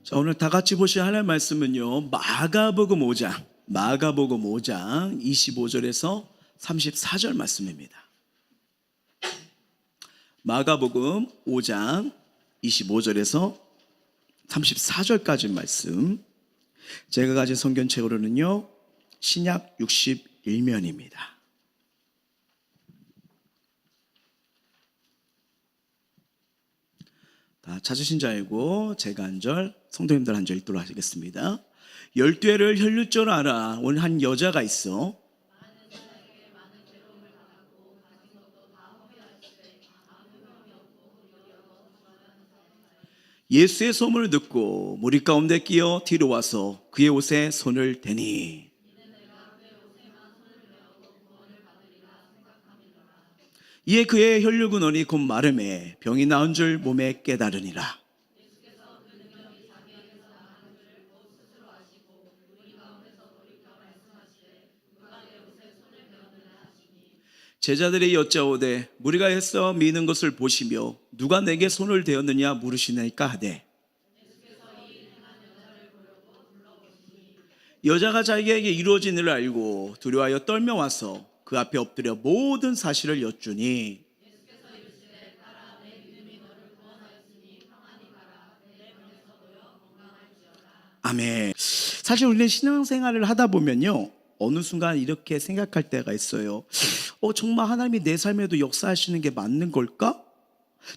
자, 오늘 다 같이 보실 하나님 말씀은요, 마가복음 5장 25절에서 34절 말씀입니다. 마가복음 5장 25절에서 34절까지 말씀. 제가 가진 성경책으로는요, 신약 61면입니다. 다 찾으신 줄 알고 제가 한 절, 성도님들 한 절 읽도록 하시겠습니다. 12회를 혈류증으로 알아 온 한 여자가 있어. 예수의 소문을 듣고 무리 가운데 끼어 뒤로 와서 그의 옷에 손을 대니 이에 그의 혈류근원이 곧 마름에 병이 나은 줄 몸에 깨달으니라. 제자들이 여짜오되 무리가 애써 미는 것을 보시며 누가 내게 손을 대었느냐 물으시나이까 하되 여자가 자기에게 이루어진 일을 알고 두려워하여 떨며 와서 그 앞에 엎드려 모든 사실을 여쭈니 아멘. 사실 우리는 신앙생활을 하다 보면요, 어느 순간 이렇게 생각할 때가 있어요. 정말 하나님이 내 삶에도 역사하시는 게 맞는 걸까?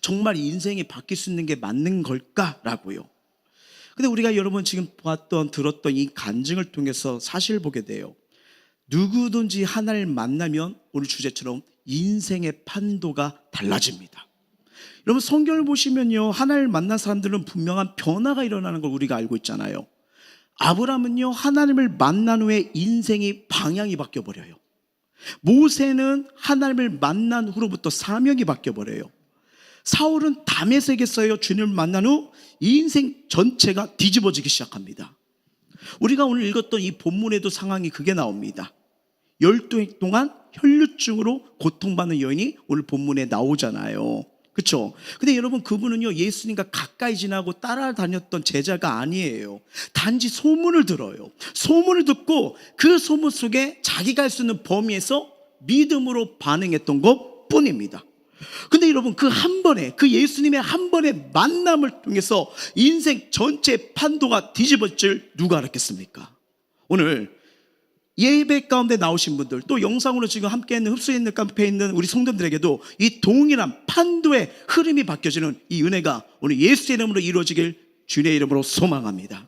정말 인생이 바뀔 수 있는 게 맞는 걸까라고요. 근데 우리가 여러분 지금 봤던 들었던 이 간증을 통해서 사실 보게 돼요. 누구든지 하나님을 만나면 오늘 주제처럼 인생의 판도가 달라집니다. 여러분 성경을 보시면요, 하나님을 만난 사람들은 분명한 변화가 일어나는 걸 우리가 알고 있잖아요. 아브라함은요, 하나님을 만난 후에 인생이 방향이 바뀌어버려요. 모세는 하나님을 만난 후로부터 사명이 바뀌어버려요. 사울은 다메섹에서요, 주님을 만난 후 인생 전체가 뒤집어지기 시작합니다. 우리가 오늘 읽었던 이 본문에도 상황이 그게 나옵니다. 12해 동안 혈류증으로 고통받는 여인이 오늘 본문에 나오잖아요. 그렇죠? 근데 여러분 그분은요, 예수님과 가까이 지나고 따라다녔던 제자가 아니에요. 단지 소문을 들어요. 소문을 듣고 그 소문 속에 자기가 할 수 있는 범위에서 믿음으로 반응했던 것 뿐입니다. 근데 여러분 그 한 번에, 그 예수님의 한 번의 만남을 통해서 인생 전체 판도가 뒤집어질 누가 알았겠습니까? 오늘 예배 가운데 나오신 분들, 또 영상으로 지금 함께 있는 흡수있는 카페에 있는 우리 성도들에게도 이 동일한 판도의 흐름이 바뀌어지는 이 은혜가 오늘 예수의 이름으로 이루어지길 주님의 이름으로 소망합니다.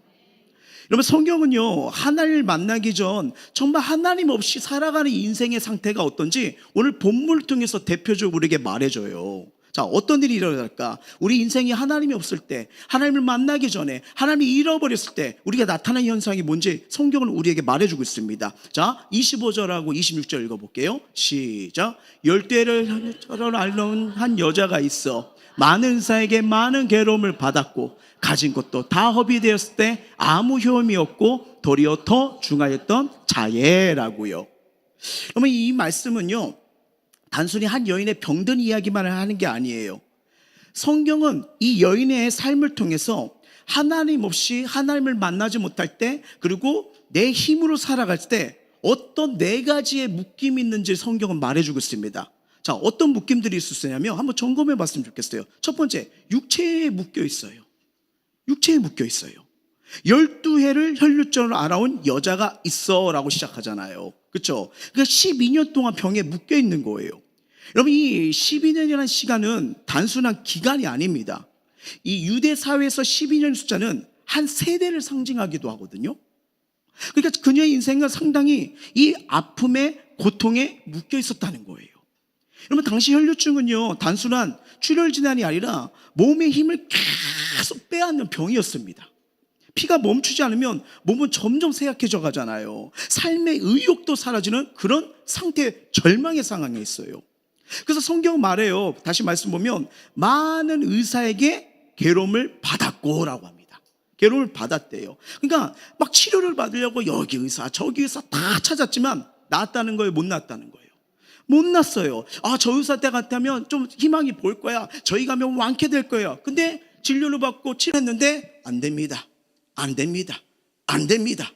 여러분 성경은요, 하나님을 만나기 전 정말 하나님 없이 살아가는 인생의 상태가 어떤지 오늘 본문을 통해서 대표적으로 우리에게 말해줘요. 자, 어떤 일이 일어날까? 우리 인생이 하나님이 없을 때, 하나님을 만나기 전에, 하나님이 잃어버렸을 때 우리가 나타나는 현상이 뭔지 성경은 우리에게 말해주고 있습니다. 자, 25절하고 26절 읽어볼게요. 시작. 12해를 앓는 한 여자가 있어 많은 의사에게 많은 괴로움을 받았고 가진 것도 다 허비되었을 때 아무 효험이 없고 도리어 더 중하였던 자예라고요. 그러면 이 말씀은요, 단순히 한 여인의 병든 이야기만 하는 게 아니에요. 성경은 이 여인의 삶을 통해서 하나님 없이 하나님을 만나지 못할 때, 그리고 내 힘으로 살아갈 때 어떤 네 가지의 묶임이 있는지 성경은 말해주고 있습니다. 자, 어떤 묶임들이 있었냐면 한번 점검해 봤으면 좋겠어요. 첫 번째, 육체에 묶여 있어요. 육체에 묶여 있어요. 12해를 혈류증으로 알아온 여자가 있어 라고 시작하잖아요. 그렇죠? 그러니까 12년 동안 병에 묶여 있는 거예요. 여러분 이 12년이라는 시간은 단순한 기간이 아닙니다. 이 유대 사회에서 12년 숫자는 한 세대를 상징하기도 하거든요. 그러니까 그녀의 인생은 상당히 이 아픔의 고통에 묶여 있었다는 거예요. 여러분 당시 혈류증은요, 단순한 출혈 질환이 아니라 몸의 힘을 계속 빼앗는 병이었습니다. 피가 멈추지 않으면 몸은 점점 쇠약해져 가잖아요. 삶의 의욕도 사라지는 그런 상태, 절망의 상황에 있어요. 그래서 성경 말해요. 다시 말씀 보면 많은 의사에게 괴로움을 받았고 라고 합니다. 괴로움을 받았대요. 그러니까 막 치료를 받으려고 여기 의사 저기 의사 다 찾았지만 나았다는 거예요, 못 나았다는 거예요? 못 났어요. 저 의사 때 같으면 좀 희망이 보일 거야, 저희 가면 완쾌될 거예요. 근데 진료를 받고 치료했는데 안 됩니다. 안 됩니다. 안 됩니다.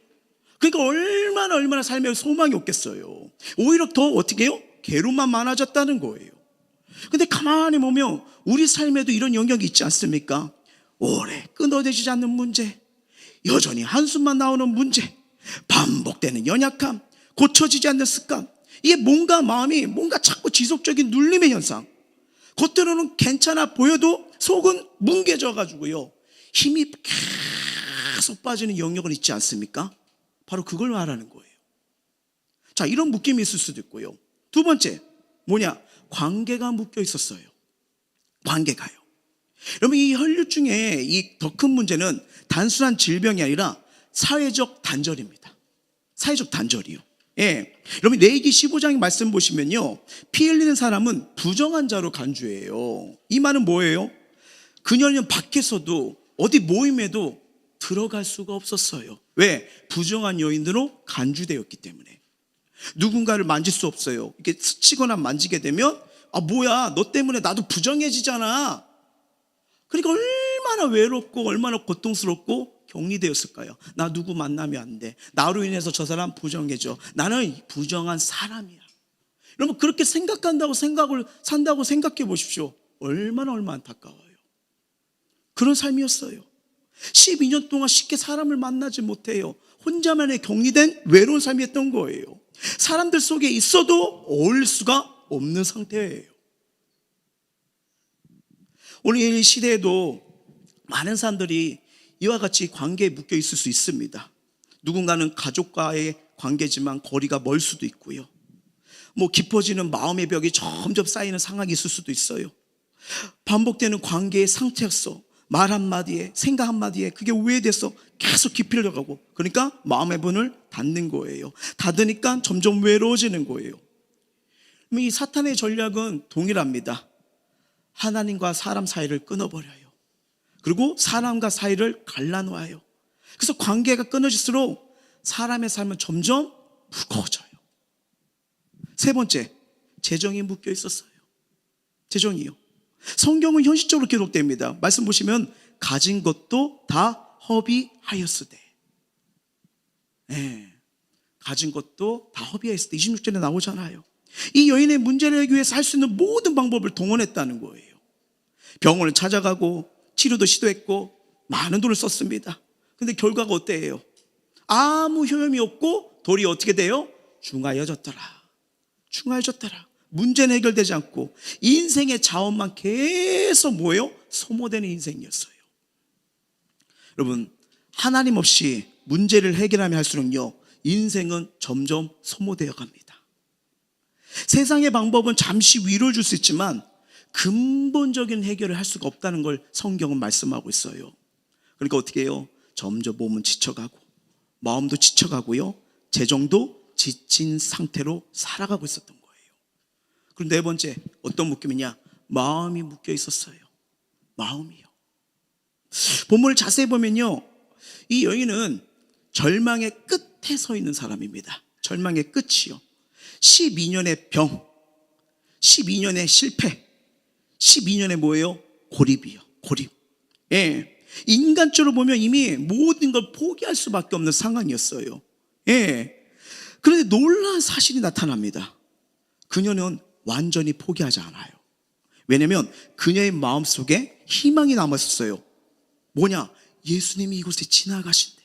그러니까 얼마나 삶에 소망이 없겠어요. 오히려 더 어떻게 해요? 괴로움만 많아졌다는 거예요. 근데 가만히 보면 우리 삶에도 이런 영역이 있지 않습니까? 오래 끊어지지 않는 문제, 여전히 한숨만 나오는 문제, 반복되는 연약함, 고쳐지지 않는 습관, 이게 뭔가 마음이 뭔가 자꾸 지속적인 눌림의 현상, 겉으로는 괜찮아 보여도 속은 뭉개져 가지고요 힘이 계속 빠지는 영역은 있지 않습니까? 바로 그걸 말하는 거예요. 자, 이런 묶임이 있을 수도 있고요. 두 번째 뭐냐? 관계가 묶여 있었어요. 관계가요. 여러분, 이 혈류증의 이 더 큰 문제는 단순한 질병이 아니라 사회적 단절입니다. 사회적 단절이요. 예. 여러분, 레위기 15장 말씀 보시면요, 피 흘리는 사람은 부정한 자로 간주해요. 이 말은 뭐예요? 그녀는 밖에서도 어디 모임에도 들어갈 수가 없었어요. 왜? 부정한 여인으로 간주되었기 때문에. 누군가를 만질 수 없어요. 이렇게 스치거나 만지게 되면 뭐야, 너 때문에 나도 부정해지잖아. 그러니까 얼마나 외롭고 얼마나 고통스럽고 격리되었을까요? 나 누구 만나면 안 돼. 나로 인해서 저 사람 부정해져. 나는 부정한 사람이야. 여러분, 그렇게 산다고 생각해 보십시오. 얼마나 안타까워요. 그런 삶이었어요. 12년 동안 쉽게 사람을 만나지 못해요. 혼자만의 격리된 외로운 삶이었던 거예요. 사람들 속에 있어도 어울릴 수가 없는 상태예요. 오늘 이 시대에도 많은 사람들이 이와 같이 관계에 묶여 있을 수 있습니다. 누군가는 가족과의 관계지만 거리가 멀 수도 있고요. 깊어지는 마음의 벽이 점점 쌓이는 상황이 있을 수도 있어요. 반복되는 관계의 상태였어. 말 한마디에, 생각 한마디에 그게 오해돼서 계속 깊이 들어가고, 그러니까 마음의 문을 닫는 거예요. 닫으니까 점점 외로워지는 거예요. 이 사탄의 전략은 동일합니다. 하나님과 사람 사이를 끊어버려요. 그리고 사람과 사이를 갈라놓아요. 그래서 관계가 끊어질수록 사람의 삶은 점점 무거워져요. 세 번째, 재정이 묶여 있었어요. 재정이요. 성경은 현실적으로 기록됩니다. 말씀 보시면 가진 것도 다 허비하였으되, 가진 것도 다 허비하였을 때 26절에 나오잖아요. 이 여인의 문제를 해결하기 위해서 할 수 있는 모든 방법을 동원했다는 거예요. 병원을 찾아가고 치료도 시도했고 많은 돈을 썼습니다. 근데 결과가 어때요? 아무 효험이 없고 돌이 어떻게 돼요? 중하여졌더라. 문제는 해결되지 않고 인생의 자원만 계속 뭐예요? 소모되는 인생이었어요. 여러분, 하나님 없이 문제를 해결하면 할수록요, 인생은 점점 소모되어 갑니다. 세상의 방법은 잠시 위로를 줄 수 있지만 근본적인 해결을 할 수가 없다는 걸 성경은 말씀하고 있어요. 그러니까 어떻게 해요? 점점 몸은 지쳐가고 마음도 지쳐가고요, 재정도 지친 상태로 살아가고 있었던 거예요. 그리고 네 번째, 어떤 묶임이냐? 마음이 묶여 있었어요. 마음이요. 본문을 자세히 보면요, 이 여인은 절망의 끝에 서 있는 사람입니다. 절망의 끝이요. 12년의 병, 12년의 실패, 12년의 뭐예요? 고립이요. 고립. 예. 인간적으로 보면 이미 모든 걸 포기할 수밖에 없는 상황이었어요. 예. 그런데 놀라운 사실이 나타납니다. 그녀는 완전히 포기하지 않아요. 왜냐하면 그녀의 마음속에 희망이 남았었어요. 뭐냐? 예수님이 이곳에 지나가신대.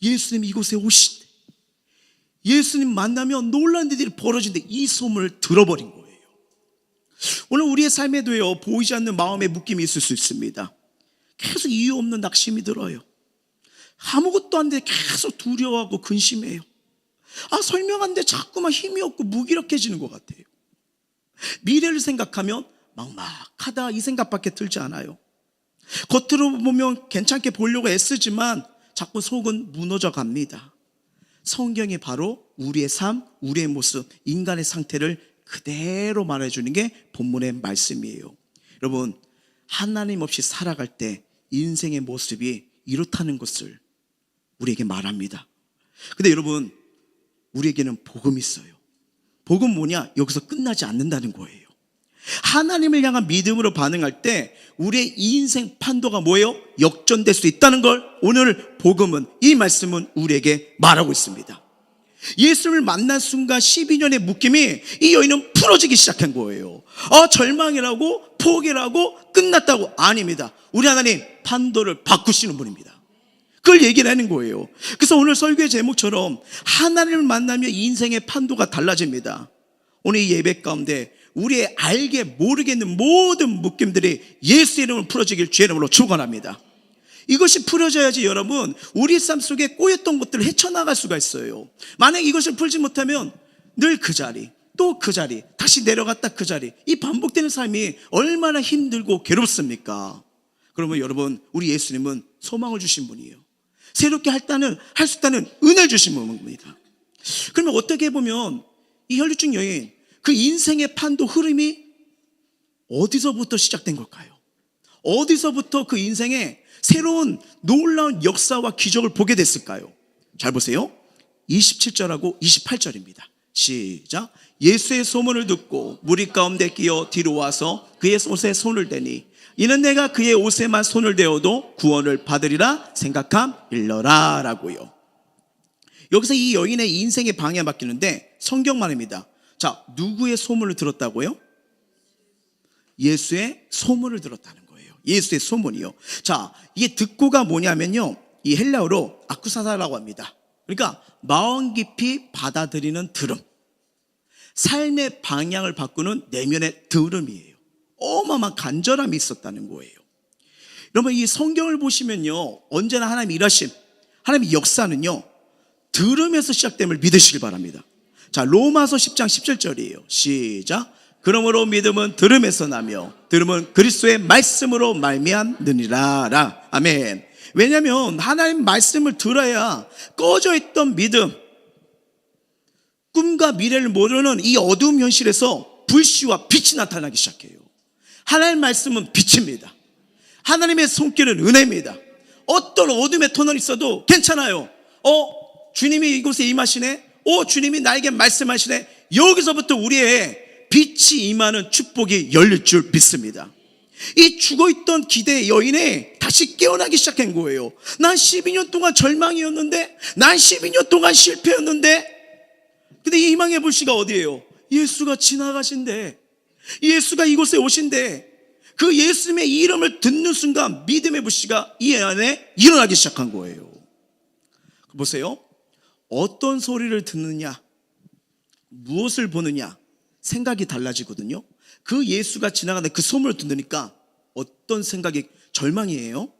예수님이 이곳에 오신대. 예수님 만나면 놀라운 일들이 벌어진대. 이 소문을 들어버린 거예요. 오늘 우리의 삶에도요, 보이지 않는 마음의 묶임이 있을 수 있습니다. 계속 이유 없는 낙심이 들어요. 아무것도 안 돼 계속 두려워하고 근심해요. 설명하는데 자꾸만 힘이 없고 무기력해지는 것 같아요. 미래를 생각하면 막막하다, 이 생각밖에 들지 않아요. 겉으로 보면 괜찮게 보려고 애쓰지만 자꾸 속은 무너져 갑니다. 성경이 바로 우리의 삶, 우리의 모습, 인간의 상태를 그대로 말해주는 게 본문의 말씀이에요. 여러분, 하나님 없이 살아갈 때 인생의 모습이 이렇다는 것을 우리에게 말합니다. 근데 여러분, 우리에게는 복음이 있어요. 복음 뭐냐? 여기서 끝나지 않는다는 거예요. 하나님을 향한 믿음으로 반응할 때 우리의 인생 판도가 뭐예요? 역전될 수 있다는 걸 오늘 복음은, 이 말씀은 우리에게 말하고 있습니다. 예수를 만난 순간 12년의 묶임이 이 여인은 풀어지기 시작한 거예요. 절망이라고 포기라고 끝났다고? 아닙니다. 우리 하나님 판도를 바꾸시는 분입니다. 그걸 얘기를 하는 거예요. 그래서 오늘 설교의 제목처럼 하나님을 만나며 인생의 판도가 달라집니다. 오늘 이 예배 가운데 우리의 알게 모르겠는 모든 묶임들이 예수 이름으로 풀어지길 주의 이름으로 축원합니다. 이것이 풀어져야지 여러분, 우리 삶 속에 꼬였던 것들을 헤쳐나갈 수가 있어요. 만약 이것을 풀지 못하면 늘 그 자리, 또 그 자리, 다시 내려갔다 그 자리, 이 반복되는 삶이 얼마나 힘들고 괴롭습니까? 그러면 여러분, 우리 예수님은 소망을 주신 분이에요. 새롭게 할 수 있다는 은혜를 주신 분입니다. 그러면 어떻게 보면 이 혈류증 여인, 그 인생의 판도 흐름이 어디서부터 시작된 걸까요? 어디서부터 그 인생에 새로운 놀라운 역사와 기적을 보게 됐을까요? 잘 보세요. 27절하고 28절입니다. 시작. 예수의 소문을 듣고 무리 가운데 끼어 뒤로 와서 그의 옷에 손을 대니 이는 내가 그의 옷에만 손을 대어도 구원을 받으리라 생각함일러라 라고요. 여기서 이 여인의 인생의 방향이 바뀌는데 성경 말입니다. 자, 누구의 소문을 들었다고요? 예수의 소문을 들었다는 거예요. 예수의 소문이요. 자, 이게 듣고가 뭐냐면요, 이 헬라어로 아쿠사사라고 합니다. 그러니까 마음 깊이 받아들이는 들음, 삶의 방향을 바꾸는 내면의 들음이에요. 어마어마한 간절함이 있었다는 거예요. 여러분, 이 성경을 보시면요, 언제나 하나님의 일하심, 하나님의 역사는요, 들음에서 시작됨을 믿으시길 바랍니다. 자, 로마서 10장 17절이에요. 시작. 그러므로 믿음은 들음에서 나며 들음은 그리스도의 말씀으로 말미암느니라. 아멘. 왜냐하면 하나님 말씀을 들어야 꺼져 있던 믿음, 꿈과 미래를 모르는 이 어두운 현실에서 불씨와 빛이 나타나기 시작해요. 하나님 말씀은 빛입니다. 하나님의 손길은 은혜입니다. 어떤 어둠의 터널이 있어도 괜찮아요. 주님이 이곳에 임하시네. 주님이 나에게 말씀하시네. 여기서부터 우리의 빛이 임하는 축복이 열릴 줄 믿습니다. 이 죽어있던 기대의 여인이 다시 깨어나기 시작한 거예요. 난 12년 동안 절망이었는데, 난 12년 동안 실패였는데, 근데 이 희망의 불씨가 어디예요? 예수가 지나가신대. 예수가 이곳에 오신대. 그 예수님의 이름을 듣는 순간 믿음의 불씨가 이 안에 일어나기 시작한 거예요. 보세요. 어떤 소리를 듣느냐, 무엇을 보느냐, 생각이 달라지거든요. 그 예수가 지나가는 그 소문을 듣으니까 어떤 생각이, 절망이에요?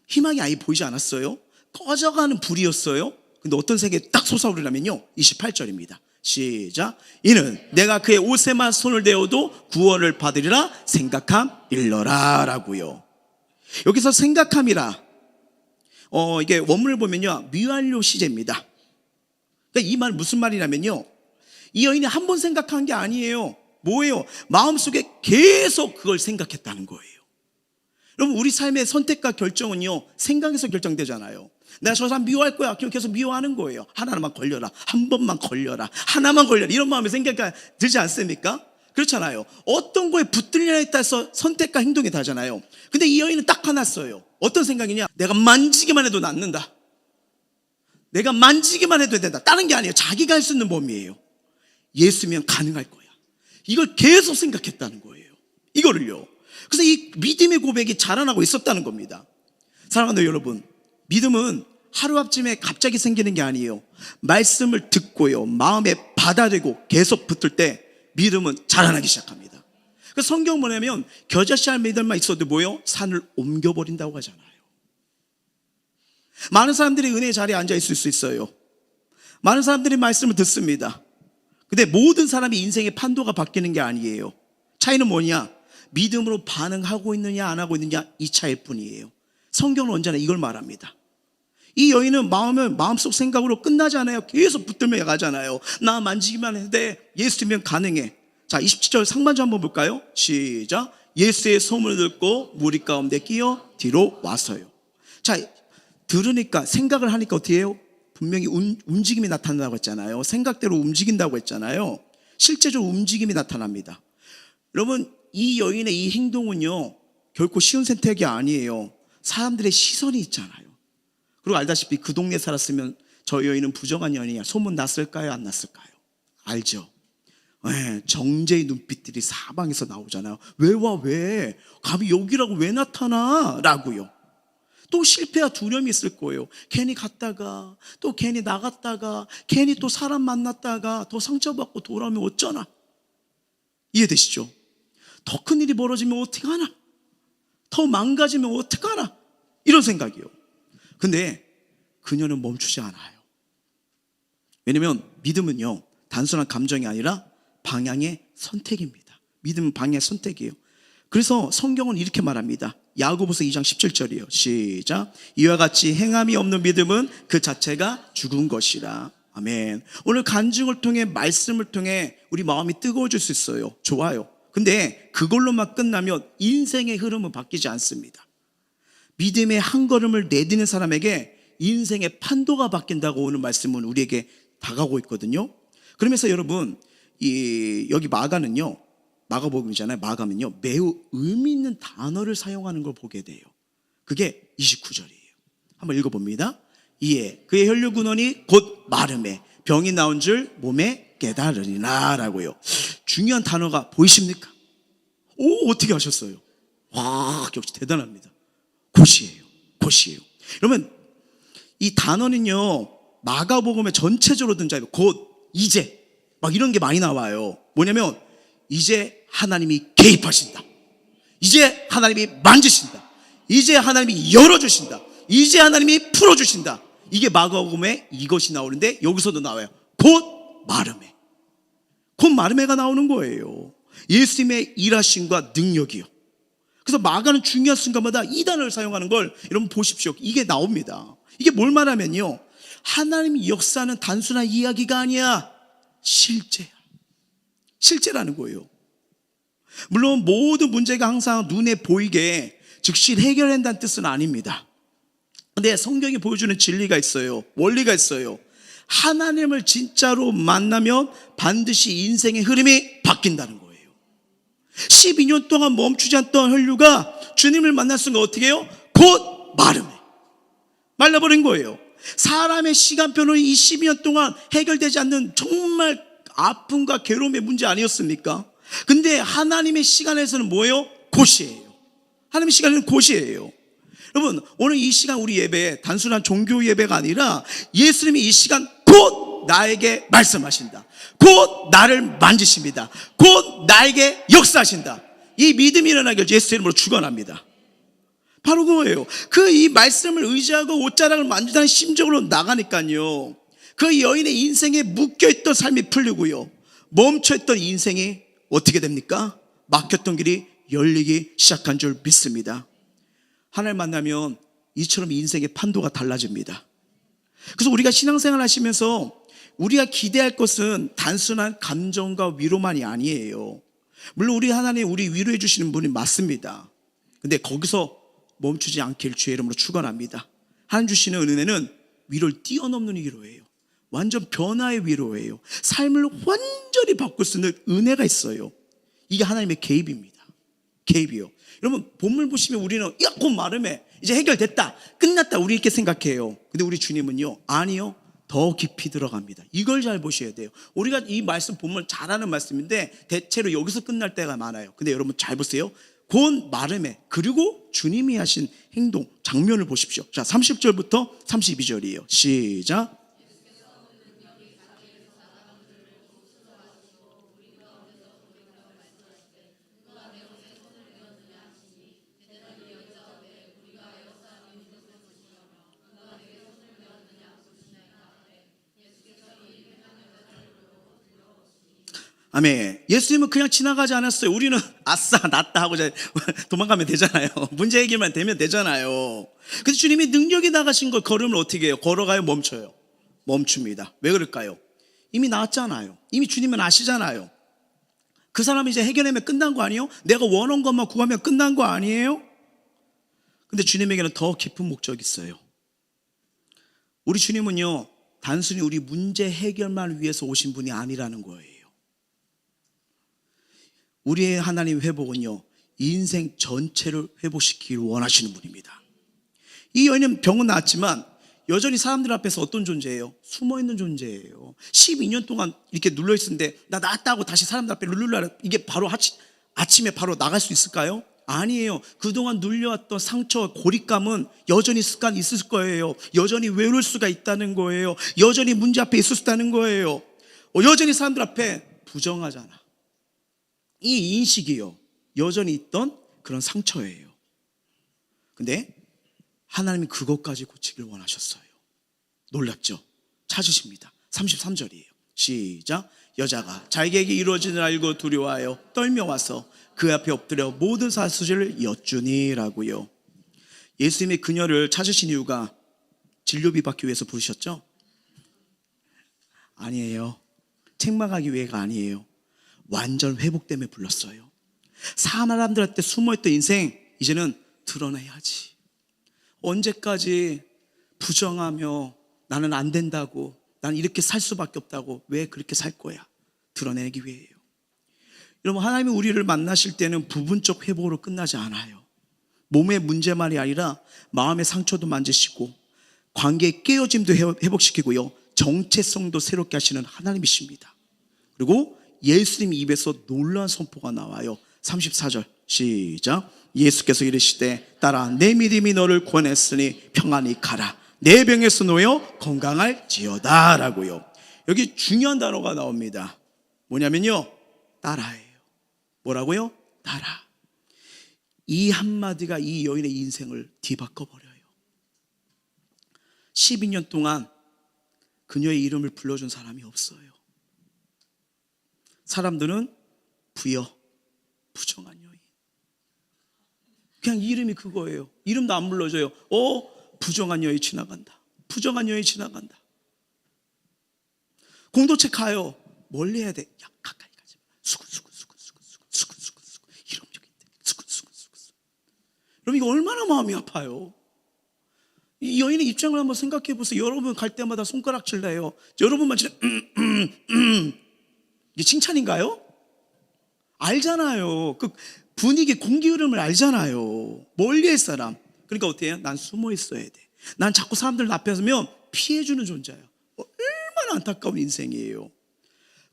희망이 아예 보이지 않았어요? 꺼져가는 불이었어요? 근데 어떤 생각이 딱 솟아오르냐면요, 28절입니다. 시작. 이는 내가 그의 옷에만 손을 대어도 구원을 받으리라 생각함일러라 라고요. 여기서 생각함이라, 이게 원문을 보면요, 미완료 시제입니다. 그러니까 이 말 무슨 말이냐면요, 이 여인이 한 번 생각한 게 아니에요. 뭐예요? 마음속에 계속 그걸 생각했다는 거예요. 여러분, 우리 삶의 선택과 결정은요, 생각에서 결정되잖아요. 내가 저 사람 미워할 거야. 그럼 계속 미워하는 거예요. 하나만 걸려라, 한 번만 걸려라, 하나만 걸려라, 이런 마음에 생각이 들지 않습니까? 그렇잖아요. 어떤 거에 붙들려에 따라서 선택과 행동이 다르잖아요. 근데 이 여인은 딱 하나 써요. 어떤 생각이냐? 내가 만지기만 해도 낫는다. 내가 만지기만 해도 된다. 다른 게 아니에요. 자기가 할 수 있는 몸이에요. 예수면 가능할 거야. 이걸 계속 생각했다는 거예요. 이거를요. 그래서 이 믿음의 고백이 자라나고 있었다는 겁니다. 사랑하는 여러분, 믿음은 하루아침에 갑자기 생기는 게 아니에요. 말씀을 듣고요, 마음에 받아들이고 계속 붙을 때 믿음은 자라나기 시작합니다. 그래서 성경 보내면 겨자씨알 믿음만 있어도 뭐예요? 산을 옮겨버린다고 하잖아요. 많은 사람들이 은혜의 자리에 앉아 있을 수 있어요. 많은 사람들이 말씀을 듣습니다. 근데 모든 사람이 인생의 판도가 바뀌는 게 아니에요. 차이는 뭐냐? 믿음으로 반응하고 있느냐 안 하고 있느냐, 이 차이일 뿐이에요. 성경은 언제나 이걸 말합니다. 이 여인은 마음속 생각으로 끝나지 않아요. 계속 붙들며 가잖아요. 나 만지기만 해도 돼. 예수면 가능해. 자, 27절 상반절 한번 볼까요? 시작. 예수의 소문을 듣고 무리 가운데 끼어 뒤로 와서요. 자, 들으니까, 생각을 하니까 어떻게 해요? 분명히 움직임이 나타난다고 했잖아요. 생각대로 움직인다고 했잖아요. 실제적으로 움직임이 나타납니다. 여러분, 이 여인의 이 행동은요, 결코 쉬운 선택이 아니에요. 사람들의 시선이 있잖아요. 그리고 알다시피 그 동네에 살았으면 저 여인은 부정한 여인이야 소문 났을까요? 안 났을까요? 알죠. 네, 정죄의 눈빛들이 사방에서 나오잖아요. 왜 와? 왜? 감히 여기라고 왜 나타나? 라고요. 또 실패와 두려움이 있을 거예요. 괜히 갔다가 또 괜히 나갔다가 괜히 또 사람 만났다가 더 상처받고 돌아오면 어쩌나? 이해되시죠? 더 큰 일이 벌어지면 어떡하나? 더 망가지면 어떡하나? 이런 생각이요. 근데 그녀는 멈추지 않아요. 왜냐면 믿음은요, 단순한 감정이 아니라 방향의 선택입니다. 믿음은 방향의 선택이에요. 그래서 성경은 이렇게 말합니다. 야고보서 2장 17절이에요. 시작. 이와 같이 행함이 없는 믿음은 그 자체가 죽은 것이라. 아멘. 오늘 간증을 통해, 말씀을 통해 우리 마음이 뜨거워질 수 있어요. 좋아요. 근데 그걸로만 끝나면 인생의 흐름은 바뀌지 않습니다. 믿음의 한 걸음을 내디는 사람에게 인생의 판도가 바뀐다고 오늘 말씀은 우리에게 다가오고 있거든요. 그러면서 여러분, 여기 마가는요, 마가복음이잖아요. 마가면요, 매우 의미 있는 단어를 사용하는 걸 보게 돼요. 그게 29절이에요. 한번 읽어봅니다. 이에 그의 혈류 근원이 곧 마름에 병이 나온 줄 몸에 깨달으리라 라고요. 중요한 단어가 보이십니까? 오, 어떻게 하셨어요? 와, 역시 대단합니다. 곧이에요. 곧이에요. 그러면 이 단어는요, 마가복음의 전체적으로 등장해요. 곧, 이제 막 이런 게 많이 나와요. 뭐냐면 이제 하나님이 개입하신다. 이제 하나님이 만지신다. 이제 하나님이 열어주신다. 이제 하나님이 풀어주신다. 이게 마가복음에 이것이 나오는데 여기서도 나와요. 곧 마름에. 곧 마름에가 나오는 거예요. 예수님의 일하심과 능력이요. 그래서 마가는 중요한 순간마다 이 단어를 사용하는 걸 여러분 보십시오. 이게 나옵니다. 이게 뭘 말하면요, 하나님의 역사는 단순한 이야기가 아니야. 실제야. 실제라는 거예요. 물론 모든 문제가 항상 눈에 보이게 즉시 해결한다는 뜻은 아닙니다. 근데 성경이 보여주는 진리가 있어요. 원리가 있어요. 하나님을 진짜로 만나면 반드시 인생의 흐름이 바뀐다는 거예요. 12년 동안 멈추지 않던 혈류가 주님을 만날 순간 어떻게 해요? 곧 마름에 말라버린 거예요. 사람의 시간표는 이 12년 동안 해결되지 않는 정말 아픔과 괴로움의 문제 아니었습니까? 근데 하나님의 시간에서는 뭐예요? 곧이에요. 하나님의 시간에는 곧이에요. 여러분, 오늘 이 시간 우리 예배 단순한 종교 예배가 아니라 예수님이 이 시간 곧 나에게 말씀하신다. 곧 나를 만지십니다. 곧 나에게 역사하신다. 이 믿음이 일어나길 예수 이름으로 축원합니다. 바로 그거예요. 그 이 말씀을 의지하고 옷자락을 만지다는 심정으로 나가니까요, 그 여인의 인생에 묶여있던 삶이 풀리고요, 멈춰있던 인생이 어떻게 됩니까? 막혔던 길이 열리기 시작한 줄 믿습니다. 하나님 만나면 이처럼 인생의 판도가 달라집니다. 그래서 우리가 신앙생활 하시면서 우리가 기대할 것은 단순한 감정과 위로만이 아니에요. 물론 우리 하나님 우리 위로해 주시는 분이 맞습니다. 근데 거기서 멈추지 않길 주의 이름으로 축원합니다. 하나님 주시는 은혜는 위로를 뛰어넘는 위로예요. 완전 변화의 위로예요. 삶을 완전히 바꿀 수 있는 은혜가 있어요. 이게 하나님의 개입입니다. 개입이요. 여러분, 본문 보시면 우리는 야, 곧 마름에 이제 해결됐다, 끝났다, 우리 이렇게 생각해요. 근데 우리 주님은요, 아니요, 더 깊이 들어갑니다. 이걸 잘 보셔야 돼요. 우리가 이 말씀 본문 잘하는 말씀인데 대체로 여기서 끝날 때가 많아요. 근데 여러분 잘 보세요. 곧 마름에, 그리고 주님이 하신 행동 장면을 보십시오. 자, 30절부터 32절이에요 시작. 아멘. 예수님은 그냥 지나가지 않았어요. 우리는 아싸 낫다 하고 도망가면 되잖아요. 문제 해결만 되면 되잖아요. 그래서 주님이 능력이 나가신 걸 걸음을 어떻게 해요? 걸어가요? 멈춰요? 멈춥니다. 왜 그럴까요? 이미 나왔잖아요. 이미 주님은 아시잖아요. 그 사람이 이제 해결하면 끝난 거 아니에요? 내가 원한 것만 구하면 끝난 거 아니에요? 근데 주님에게는 더 깊은 목적이 있어요. 우리 주님은요, 단순히 우리 문제 해결만 위해서 오신 분이 아니라는 거예요. 우리의 하나님 회복은요, 인생 전체를 회복시키기를 원하시는 분입니다. 이 여인은 병은 나았지만 여전히 사람들 앞에서 어떤 존재예요? 숨어있는 존재예요. 12년 동안 이렇게 눌러있었는데 나 나았다고 다시 사람들 앞에 룰루라, 이게 바로 아침에 바로 나갈 수 있을까요? 아니에요. 그동안 눌려왔던 상처와 고립감은 여전히 있을 거예요. 여전히 외로울 수가 있다는 거예요. 여전히 문제 앞에 있을 수 있다는 거예요. 여전히 사람들 앞에 부정하잖아. 이 인식이요, 여전히 있던 그런 상처예요. 근데 하나님이 그것까지 고치길 원하셨어요. 놀랍죠? 찾으십니다. 33절이에요. 시작. 여자가 자기에게 이루어진 줄 알고 두려워하여 떨며 와서 그 앞에 엎드려 모든 사실을 여쭈니라고요. 예수님이 그녀를 찾으신 이유가 진료비 받기 위해서 부르셨죠? 아니에요. 책망하기 위해가 아니에요. 완전 회복 때문에 불렀어요. 사람들한테 숨어있던 인생 이제는 드러내야지. 언제까지 부정하며 나는 안 된다고, 나는 이렇게 살 수밖에 없다고, 왜 그렇게 살 거야? 드러내기 위해요. 여러분, 하나님이 우리를 만나실 때는 부분적 회복으로 끝나지 않아요. 몸의 문제만이 아니라 마음의 상처도 만지시고 관계의 깨어짐도 회복시키고요, 정체성도 새롭게 하시는 하나님이십니다. 그리고 예수님 입에서 놀라운 선포가 나와요. 34절 시작. 예수께서 이르시되 딸아, 내 믿음이 너를 구원했으니 평안히 가라. 내 병에서 놓여 건강할지어다 라고요. 여기 중요한 단어가 나옵니다. 뭐냐면요, 따라예요. 뭐라고요? 따라. 이 한마디가 이 여인의 인생을 뒤바꿔버려요. 12년 동안 그녀의 이름을 불러준 사람이 없어요. 사람들은 부여, 부정한 여인. 그냥 이름이 그거예요. 이름도 안 불러줘요. 부정한 여인 지나간다. 부정한 여인 지나간다. 공동체 가요. 멀리 해야 돼. 야, 가까이 가지 마. 수근수근. 이름적인데. 수근수근. 여러분, 이거 얼마나 마음이 아파요. 이 여인의 입장을 한번 생각해 보세요. 여러분 갈 때마다 손가락질 내요. 여러분만 진짜 이게 칭찬인가요? 알잖아요. 그 분위기, 공기 흐름을 알잖아요. 멀리의 사람. 그러니까 어떻게 해요? 난 숨어 있어야 돼. 난 자꾸 사람들 앞에 서면 피해주는 존재예요. 얼마나 안타까운 인생이에요.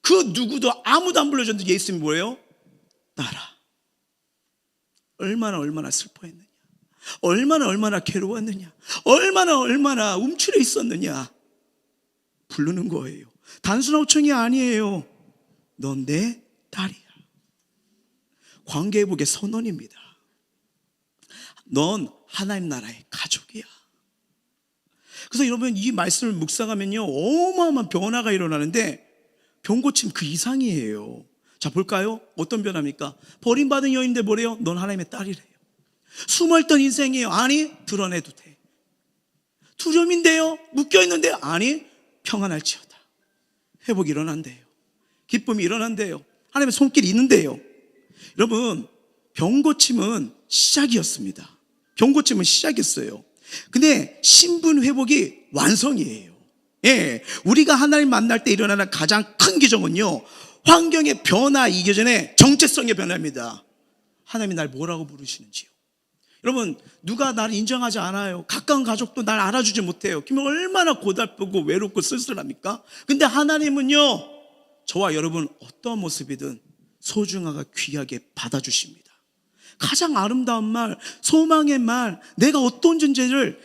그 누구도 아무도 안 불러줬는데 예수님이 뭐예요? 따라. 얼마나 슬퍼했느냐, 얼마나 괴로웠느냐, 얼마나 움츠려 있었느냐 부르는 거예요. 단순한 호칭이 아니에요. 넌 내 딸이야. 관계회복의 선언입니다. 넌 하나님 나라의 가족이야. 그래서 여러분, 이 말씀을 묵상하면요, 어마어마한 변화가 일어나는데 병 고침 그 이상이에요. 자, 볼까요? 어떤 변화입니까? 버림받은 여인인데 뭐래요? 넌 하나님의 딸이래요. 숨어있던 인생이에요. 아니, 드러내도 돼. 두려움인데요? 묶여있는데? 아니, 평안할지어다. 회복이 일어난대요. 기쁨이 일어난대요. 하나님의 손길이 있는데요. 여러분, 병고침은 시작이었습니다. 병고침은 시작이었어요. 근데 신분 회복이 완성이에요. 예, 우리가 하나님 만날 때 일어나는 가장 큰 기적은요, 환경의 변화 이전에 정체성의 변화입니다. 하나님이 날 뭐라고 부르시는지요. 여러분, 누가 나를 인정하지 않아요. 가까운 가족도 날 알아주지 못해요. 그러면 얼마나 고달프고 외롭고 쓸쓸합니까? 근데 하나님은요, 저와 여러분 어떤 모습이든 소중하고 귀하게 받아주십니다. 가장 아름다운 말, 소망의 말, 내가 어떤 존재를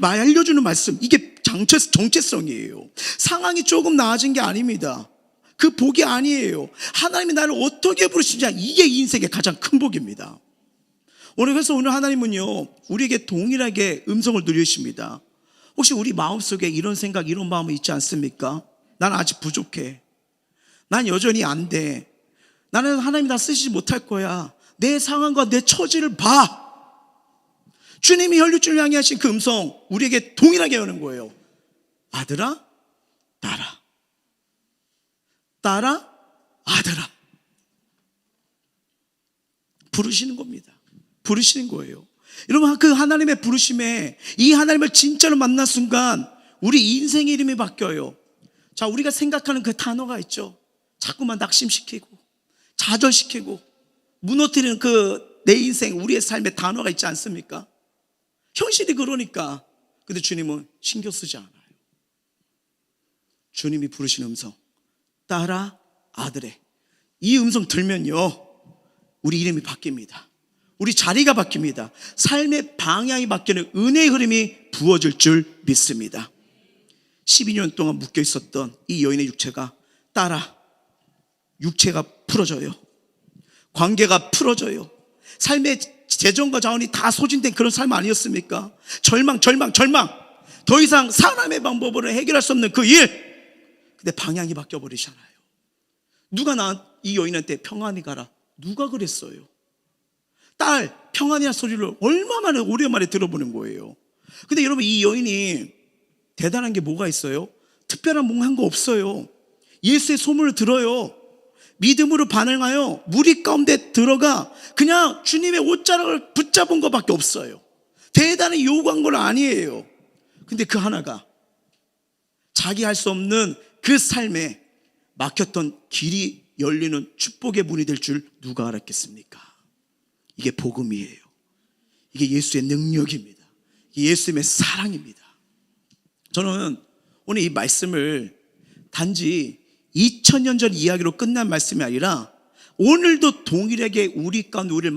알려주는 말씀, 이게 정체성이에요. 상황이 조금 나아진 게 아닙니다. 그 복이 아니에요. 하나님이 나를 어떻게 부르시냐, 이게 인생의 가장 큰 복입니다. 그래서 오늘 하나님은요, 우리에게 동일하게 음성을 누리십니다. 혹시 우리 마음속에 이런 생각, 이런 마음이 있지 않습니까? 난 아직 부족해. 난 여전히 안 돼. 나는 하나님이 나 쓰시지 못할 거야. 내 상황과 내 처지를 봐. 주님이 혈육주를 향해 하신 그 음성, 우리에게 동일하게 여는 거예요. 아들아, 따라. 따라, 아들아. 부르시는 겁니다. 부르시는 거예요. 여러분, 그 하나님의 부르심에, 이 하나님을 진짜로 만난 순간 우리 인생의 이름이 바뀌어요. 자, 우리가 생각하는 그 단어가 있죠. 자꾸만 낙심시키고, 좌절시키고 무너뜨리는 그 내 인생, 우리의 삶의 단어가 있지 않습니까? 현실이 그러니까. 근데 주님은 신경 쓰지 않아요. 주님이 부르시는 음성, 딸아 아들의, 이 음성 들면요, 우리 이름이 바뀝니다. 우리 자리가 바뀝니다. 삶의 방향이 바뀌는 은혜의 흐름이 부어질 줄 믿습니다. 12년 동안 묶여 있었던 이 여인의 육체가, 딸아, 육체가 풀어져요. 관계가 풀어져요. 삶의 재정과 자원이 다 소진된 그런 삶 아니었습니까? 절망. 더 이상 사람의 방법으로 해결할 수 없는 그 일. 근데 방향이 바뀌어버리잖아요. 누가 이 여인한테 평안히 가라, 누가 그랬어요? 딸, 평안이라는 소리를 얼마나 오랜만에 들어보는 거예요. 근데 여러분, 이 여인이 대단한 게 뭐가 있어요? 특별한 뭔가 한 거 없어요. 예수의 소문을 들어요. 믿음으로 반응하여 무리 가운데 들어가 그냥 주님의 옷자락을 붙잡은 것밖에 없어요. 대단히 요구한 건 아니에요. 근데 그 하나가 자기 할 수 없는 그 삶에 막혔던 길이 열리는 축복의 문이 될 줄 누가 알았겠습니까? 이게 복음이에요. 이게 예수의 능력입니다. 이게 예수님의 사랑입니다. 저는 오늘 이 말씀을 단지 2000년 전 이야기로 끝난 말씀이 아니라 오늘도 동일하게 우리 가운데 우리를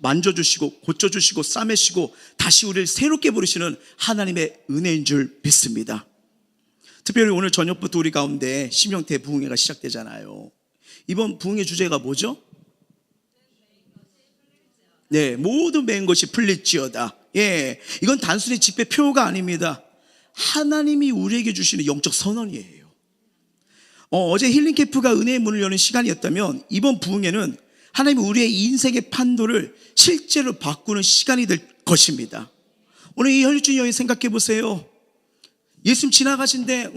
만져주시고 고쳐주시고 싸매시고 다시 우리를 새롭게 부르시는 하나님의 은혜인 줄 믿습니다. 특별히 오늘 저녁부터 우리 가운데 심령태 부흥회가 시작되잖아요. 이번 부흥회 주제가 뭐죠? 네, 모든 매인 것이 풀릴지어다. 예, 이건 단순히 집회 표가 아닙니다. 하나님이 우리에게 주시는 영적 선언이에요. 어제 힐링 캠프가 은혜의 문을 여는 시간이었다면 이번 부흥회는 하나님이 우리의 인생의 판도를 실제로 바꾸는 시간이 될 것입니다. 오늘 이 혈중 여인 생각해 보세요. 예수님 지나가신데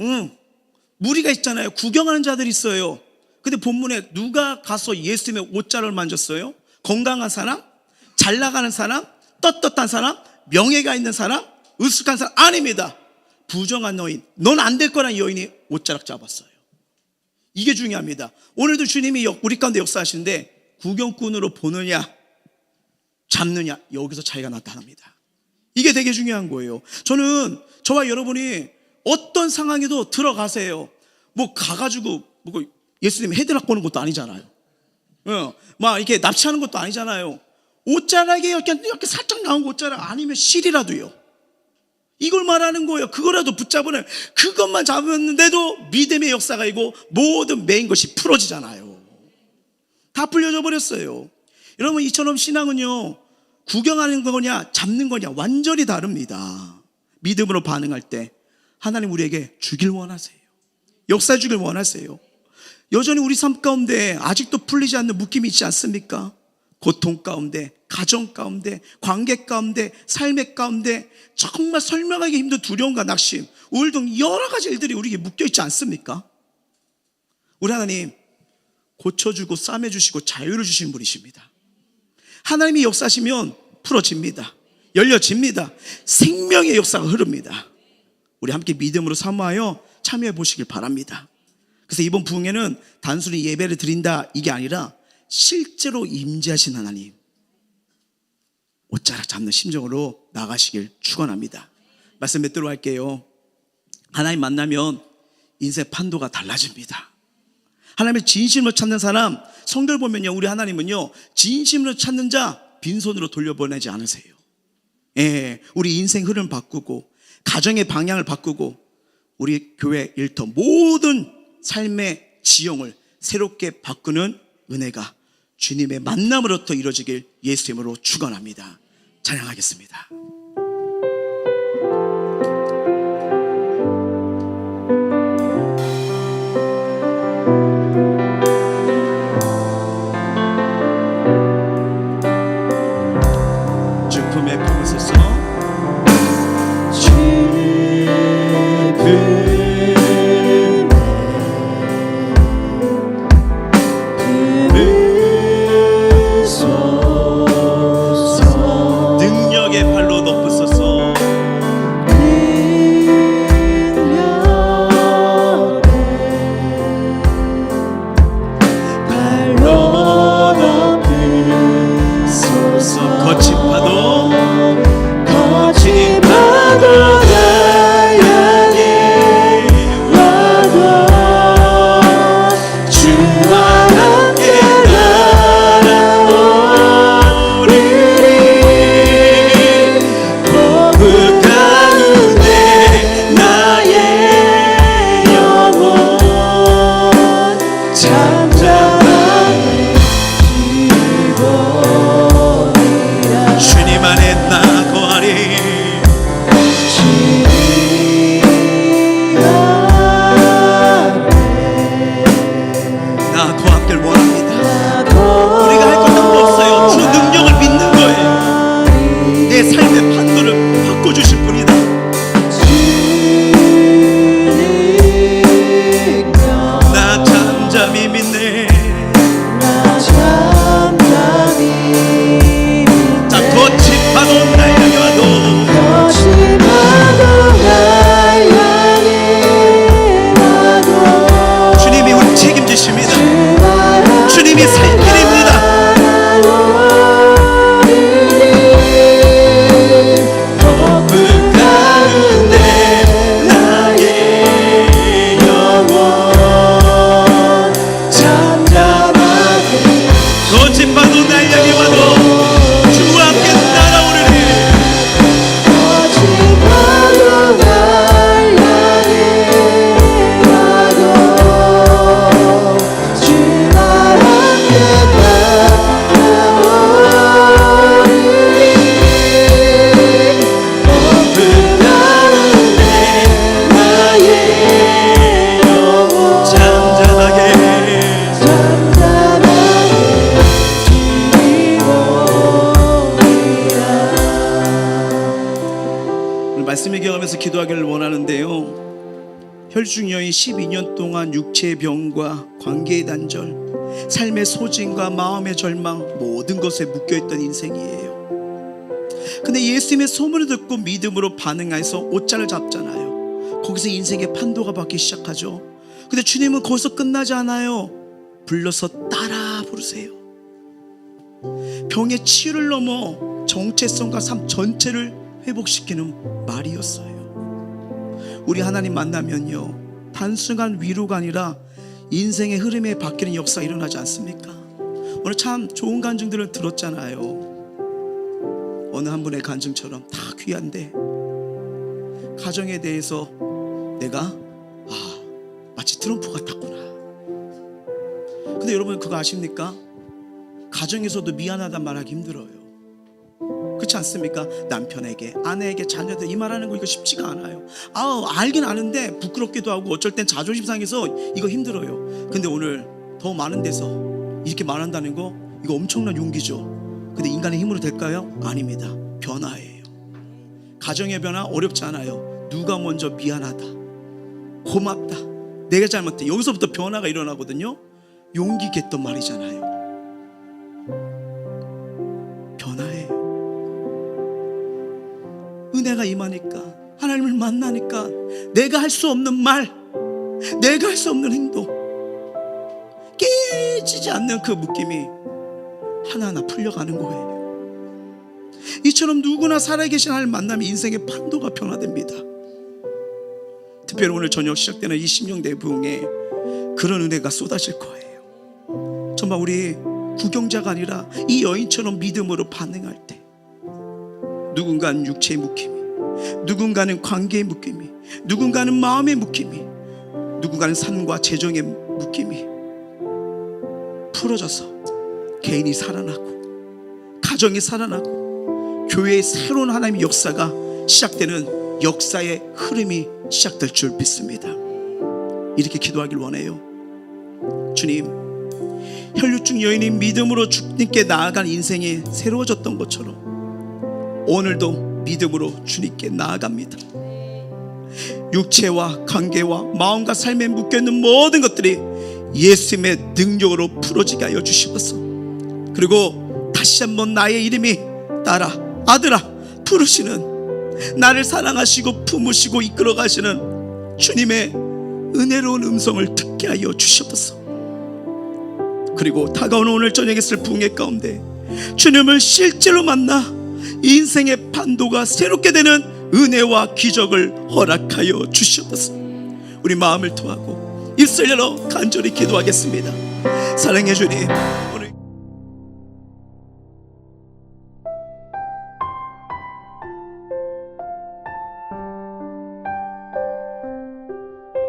무리가 있잖아요. 구경하는 자들이 있어요. 근데 본문에 누가 가서 예수님의 옷자락을 만졌어요? 건강한 사람? 잘 나가는 사람? 떳떳한 사람? 명예가 있는 사람? 으쓱한 사람? 아닙니다. 부정한 여인, 넌 안 될 거란 여인이 옷자락 잡았어요. 이게 중요합니다. 오늘도 주님이 우리 가운데 역사하시는데 구경꾼으로 보느냐 잡느냐, 여기서 차이가 나타납니다. 이게 되게 중요한 거예요. 저는 저와 여러분이 어떤 상황에도 들어가세요. 뭐 가가지고 뭐 예수님 헤드락 보는 것도 아니잖아요. 막 이렇게 납치하는 것도 아니잖아요. 옷자락에 이렇게 살짝 나온 옷자락 아니면 실이라도요. 이걸 말하는 거예요. 그거라도 붙잡으면, 그것만 잡았는데도 믿음의 역사가 있고 모든 매인 것이 풀어지잖아요. 다 풀려져 버렸어요. 여러분, 이처럼 신앙은요, 구경하는 거냐 잡는 거냐 완전히 다릅니다. 믿음으로 반응할 때 하나님 우리에게 주길 원하세요. 역사해 주길 원하세요. 여전히 우리 삶 가운데 아직도 풀리지 않는 묶임이 있지 않습니까? 고통 가운데, 가정 가운데, 관계 가운데, 삶의 가운데 정말 설명하기 힘든 두려움과 낙심, 우울 등 여러 가지 일들이 우리에게 묶여있지 않습니까? 우리 하나님 고쳐주고 싸매주시고 자유를 주시는 분이십니다. 하나님이 역사하시면 풀어집니다. 열려집니다. 생명의 역사가 흐릅니다. 우리 함께 믿음으로 사모하여 참여해 보시길 바랍니다. 그래서 이번 부흥회는 단순히 예배를 드린다 이게 아니라 실제로 임재하신 하나님 옷자락 잡는 심정으로 나가시길 축원합니다. 말씀 맺도록 할게요. 하나님 만나면 인생 판도가 달라집니다. 하나님의 진심으로 찾는 사람, 성경을 보면요, 우리 하나님은요 진심으로 찾는 자 빈손으로 돌려보내지 않으세요. 예, 우리 인생 흐름 바꾸고 가정의 방향을 바꾸고 우리 교회 일터 모든 삶의 지형을 새롭게 바꾸는 은혜가 주님의 만남으로부터 이루어지길 예수 이름으로 축원합니다. 찬양하겠습니다. 주 품에 품으소서. 능력의 발로 덮으소서. 발로 나의 삶의 판도를 바꿔주실 분이다. 나 잠잠히 믿네. 자, 거친 파도 날 향해 와도 주님이 우리 책임지십니다. 주님이 살 길입니다. 거친 파도 날 향해 와도 주와 함께 날아오르리. 말씀을 기억하면서 기도하기를 원하는데요, 혈중 여인 12년 동안 육체의 병과 관계의 단절, 삶의 소진과 마음의 절망, 모든 것에 묶여있던 인생이에요. 근데 예수님의 소문을 듣고 믿음으로 반응해서 옷자를 잡잖아요. 거기서 인생의 판도가 바뀌기 시작하죠. 근데 주님은 거기서 끝나지 않아요. 불러서 따라 부르세요. 병의 치유를 넘어 정체성과 삶 전체를 회복시키는 말이었어요. 우리 하나님 만나면요, 단순한 위로가 아니라 인생의 흐름에 바뀌는 역사가 일어나지 않습니까? 오늘 참 좋은 간증들을 들었잖아요. 어느 한 분의 간증처럼 다 귀한데, 가정에 대해서 내가 마치 트럼프 같았구나. 근데 여러분 그거 아십니까? 가정에서도 미안하단 말하기 힘들어요. 그렇지 않습니까? 남편에게, 아내에게, 자녀들 이 말하는 거 이거 쉽지가 않아요. 알긴 아는데 부끄럽기도 하고 어쩔 땐 자존심 상해서 이거 힘들어요. 근데 오늘 더 많은 데서 이렇게 말한다는 거, 이거 엄청난 용기죠. 근데 인간의 힘으로 될까요? 아닙니다. 변화예요. 가정의 변화 어렵지 않아요. 누가 먼저 미안하다, 고맙다, 내가 잘못해, 여기서부터 변화가 일어나거든요. 용기 있겠던 말이잖아요. 변화예요. 은혜가 임하니까, 하나님을 만나니까 내가 할 수 없는 말, 내가 할 수 없는 행동, 깨지지 않는 그 묶임이 하나하나 풀려가는 거예요. 이처럼 누구나 살아계신 하나님을 만나면 인생의 판도가 변화됩니다. 특별히 오늘 저녁 시작되는 이 심령대 부흥에 그런 은혜가 쏟아질 거예요. 정말 우리 구경자가 아니라 이 여인처럼 믿음으로 반응할 때, 누군가는 육체의 묶임이, 누군가는 관계의 묶임이, 누군가는 마음의 묶임이, 누군가는 삶과 재정의 묶임이 풀어져서 개인이 살아나고, 가정이 살아나고, 교회의 새로운 하나님의 역사가 시작되는 역사의 흐름이 시작될 줄 믿습니다. 이렇게 기도하길 원해요. 주님, 혈류증 여인이 믿음으로 주님께 나아간 인생이 새로워졌던 것처럼 오늘도 믿음으로 주님께 나아갑니다. 육체와 관계와 마음과 삶에 묶여있는 모든 것들이 예수님의 능력으로 풀어지게 하여 주시옵소서. 그리고 다시 한번 나의 이름이 딸아, 아들아 부르시는, 나를 사랑하시고 품으시고 이끌어 가시는 주님의 은혜로운 음성을 듣게 하여 주시옵소서. 그리고 다가오는 오늘 저녁에 있을 부흥회 가운데 주님을 실제로 만나 인생의 판도가 새롭게 되는 은혜와 기적을 허락하여 주시옵소서. 우리 마음을 통하고 입술 열어 간절히 기도하겠습니다. 사랑해 주님,